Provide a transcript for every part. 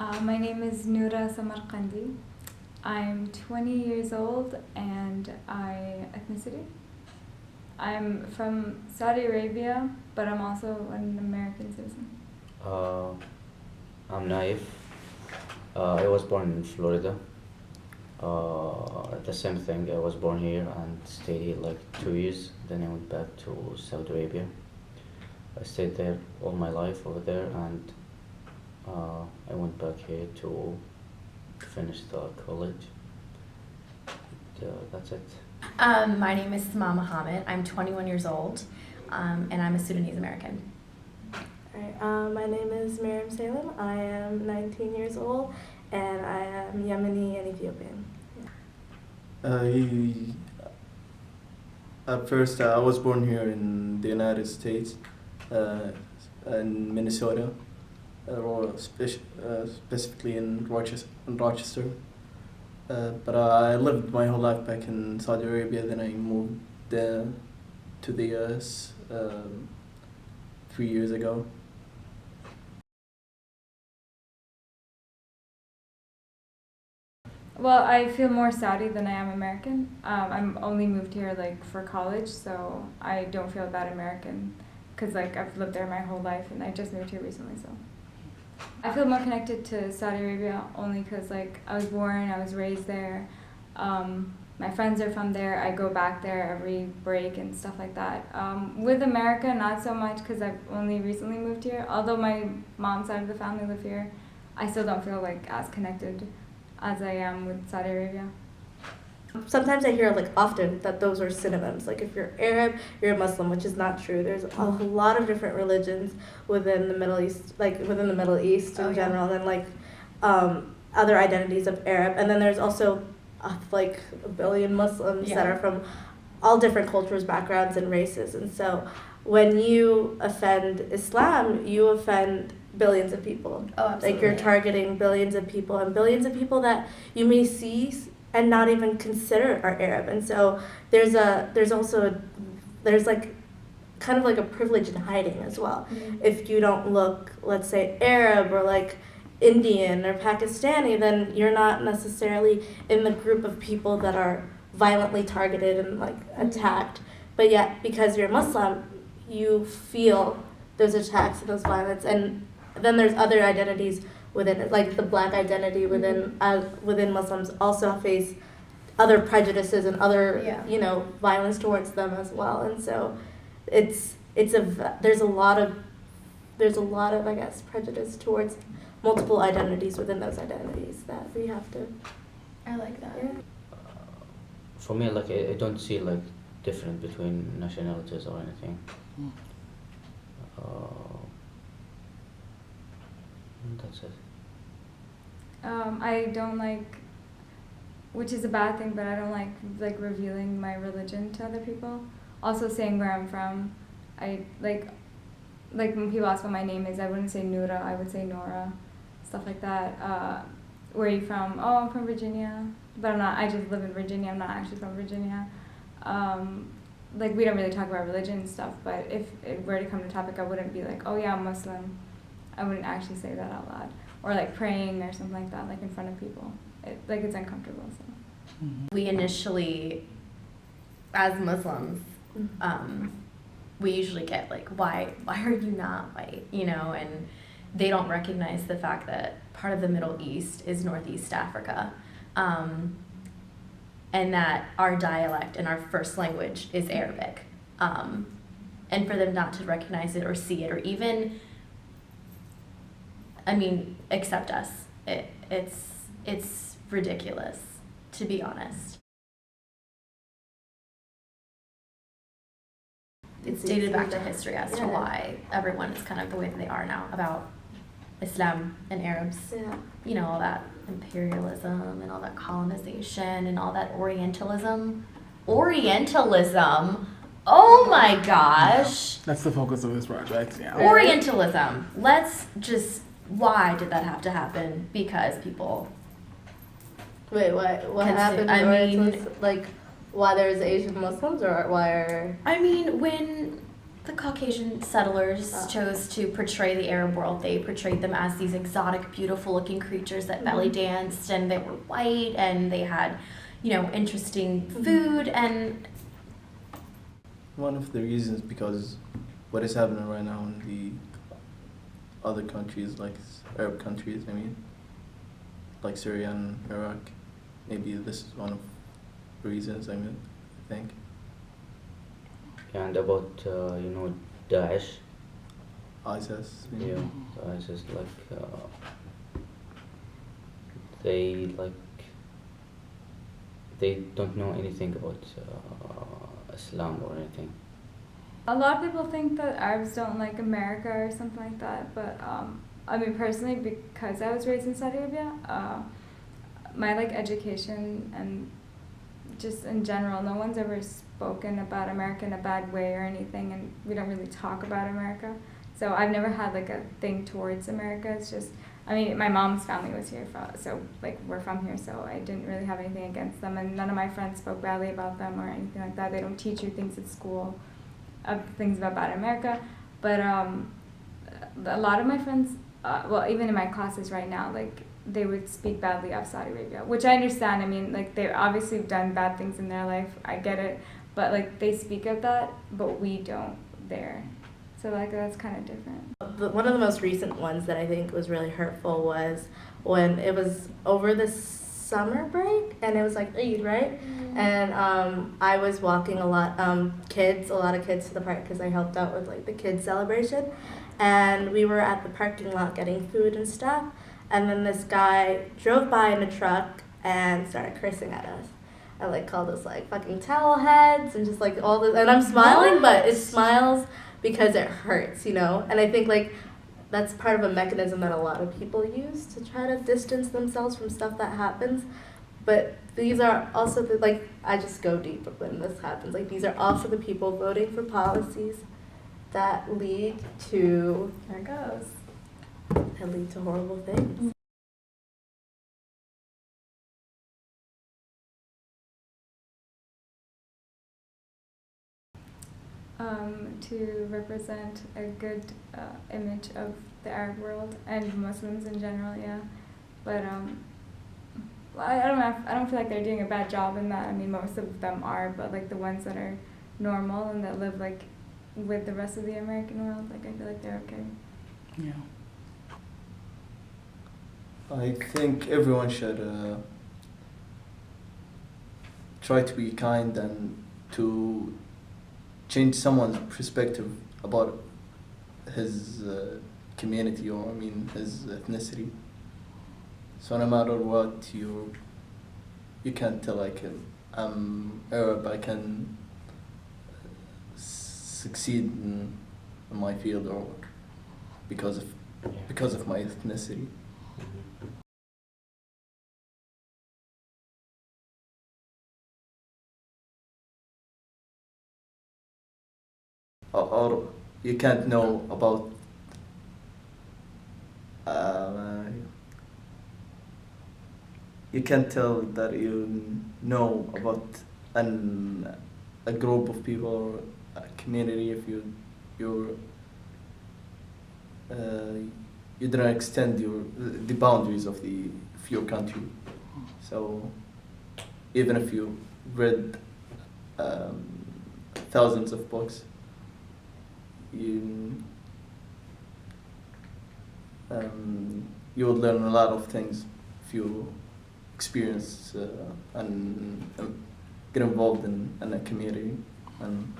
My name is Noura Samarkandi. I'm 20 years old and ethnicity. I'm from Saudi Arabia, but I'm also an American citizen. Uh, I'm Naif. I was born in Florida. The same thing. I was born here and stayed here like 2 years. Then I went back to Saudi Arabia. I stayed there all my life over there, and I went back here to finish the college. That's it. My name is Sama Mohammed. I'm 21 years old, and I'm a Sudanese American. Alright, my name is Miriam Salem. I am 19 years old, and I am Yemeni and Ethiopian. At first, I was born here in the United States, in Minnesota, or specifically in Rochester. But I lived my whole life back in Saudi Arabia. Then I moved to the US 3 years ago. Well, I feel more Saudi than I am American. I'm only moved here like for college, so I don't feel that American because like I've lived there my whole life and I just moved here recently. So I feel more connected to Saudi Arabia only because like I was born, I was raised there. My friends are from there. I go back there every break and stuff like that. With America, not so much because I've only recently moved here. Although my mom's side of the family live here, I still don't feel like as connected as I am with Saudi Arabia. Sometimes I hear often that those are synonyms. Like if you're Arab, you're a Muslim, which is not true. There's a lot of different religions within the Middle East, in general, and then other identities of Arab. And then there's also a billion Muslims that are from all different cultures, backgrounds, and races. And so when you offend Islam, you offend billions of people. Oh, absolutely. You're targeting billions of people, and billions of people that you may see and not even consider are Arab. And so there's kind of a privilege in hiding as well. Mm-hmm. If you don't look, let's say, Arab or Indian or Pakistani, then you're not necessarily in the group of people that are violently targeted and attacked. But yet, because you're Muslim, you feel those attacks and those violence. And then there's other identities within it, like the black identity within Muslims also face other prejudices and other violence towards them as well. And so there's a lot of I guess prejudice towards multiple identities within those identities that we have to. I like that. Yeah. For me, I don't see difference between nationalities or anything. That's it. I don't like, which is a bad thing, but I don't like revealing my religion to other people. Also saying where I'm from. I like when people ask what my name is, I wouldn't say Noura, I would say Nora, stuff like that. Where are you from? Oh, I'm from Virginia, but I'm not. I just live in Virginia. I'm not actually from Virginia. We don't really talk about religion and stuff, but if it were to come to topic, I wouldn't be like, oh yeah, I'm Muslim. I wouldn't actually say that out loud. Or praying or something like that, in front of people. It's uncomfortable. So. We initially, as Muslims, we usually get why are you not white? And they don't recognize the fact that part of the Middle East is Northeast Africa. And that our dialect and our first language is Arabic. And for them not to recognize it or see it or even, accept us, it's ridiculous, to be honest. It's dated back to history as to why everyone is kind of the way that they are now about Islam and Arabs. Yeah. All that imperialism and all that colonization and all that Orientalism. Oh my gosh. That's the focus of this project, yeah. Orientalism. Why did that have to happen? Because people. Wait, what happened? Why there's Asian Muslims or why are? When The Caucasian settlers Oh. chose to portray the Arab world. They portrayed them as these exotic, beautiful-looking creatures that belly danced, and they were white, and they had, interesting food, and One of the reasons because what is happening right now in the other countries, like Arab countries, I mean, like Syria and Iraq, maybe this is one of the reasons, I think. And about Daesh, ISIS. yeah, ISIS they they don't know anything about Islam or anything. A lot of people think that Arabs don't like America or something like that, but I mean personally, because I was raised in Saudi Arabia, my education and just in general, no one's ever spoken about America in a bad way or anything, and we don't really talk about America. So I've never had a thing towards America. It's just, I mean, my mom's family was here, so we're from here, so I didn't really have anything against them, and none of my friends spoke badly about them or anything like that. They don't teach you things at school, things about bad America, but a lot of my friends, well, even in my classes right now, they would speak badly of Saudi Arabia, which I understand. I mean, they obviously have done bad things in their life. I get it, but they speak of that, but we don't there. So that's kind of different. One of the most recent ones that I think was really hurtful was when it was over the summer break, and it was Eid, right? And I was walking a lot of kids to the park because I helped out with the kids celebration, and we were at the parking lot getting food and stuff, and then this guy drove by in a truck and started cursing at us. And called us fucking towel heads and just all this, and I'm smiling, but it smiles because it hurts, and I think that's part of a mechanism that a lot of people use to try to distance themselves from stuff that happens. But these are also I just go deep when this happens. These are also the people voting for policies that lead to horrible things. To represent a good image of the Arab world and Muslims in general, yeah. But I don't feel like they're doing a bad job in that. I mean, most of them are, but the ones that are normal and that live with the rest of the American world, I feel like they're okay. Yeah. I think everyone should try to be kind and to change someone's perspective about his community, or his ethnicity. So no matter what, you can't tell I'm Arab, I can succeed in my field, or because of my ethnicity. Or you can't know about you can't tell that you know about a group of people or a community if you don't extend the boundaries of your country. So even if you read thousands of books, you will learn a lot of things if you experience and get involved in a community. And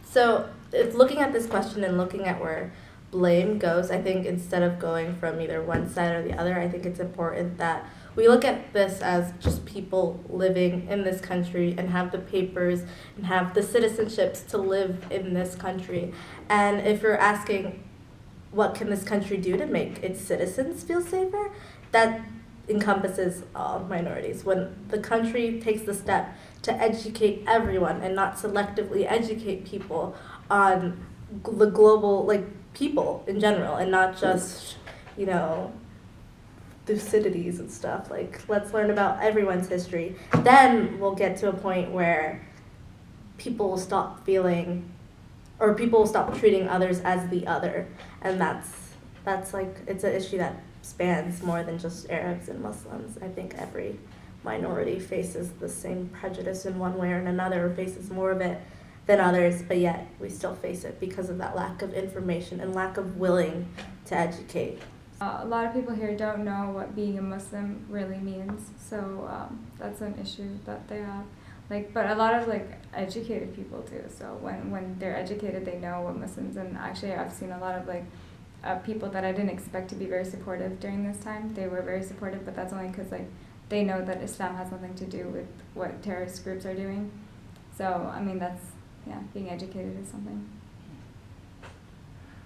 So if looking at this question and looking at where blame goes, I think instead of going from either one side or the other, I think it's important that we look at this as just people living in this country and have the papers and have the citizenships to live in this country. And if you're asking what can this country do to make its citizens feel safer, that encompasses all minorities. When the country takes the step to educate everyone and not selectively educate people on the global, people in general, and not just, Thucydides and stuff. Let's learn about everyone's history. Then we'll get to a point where people will stop feeling or people will stop treating others as the other, and that's like, it's an issue that spans more than just Arabs and Muslims. I think every minority faces the same prejudice in one way or another, or faces more of it than others, but yet we still face it because of that lack of information and lack of willing to educate. A lot of people here don't know what being a Muslim really means, so that's an issue that they have. Like, but a lot of like educated people too. So when they're educated, they know what Muslims. And actually, I've seen a lot of like people that I didn't expect to be very supportive during this time. They were very supportive, but that's only because like they know that Islam has nothing to do with what terrorist groups are doing. So I mean, that's, yeah, being educated is something.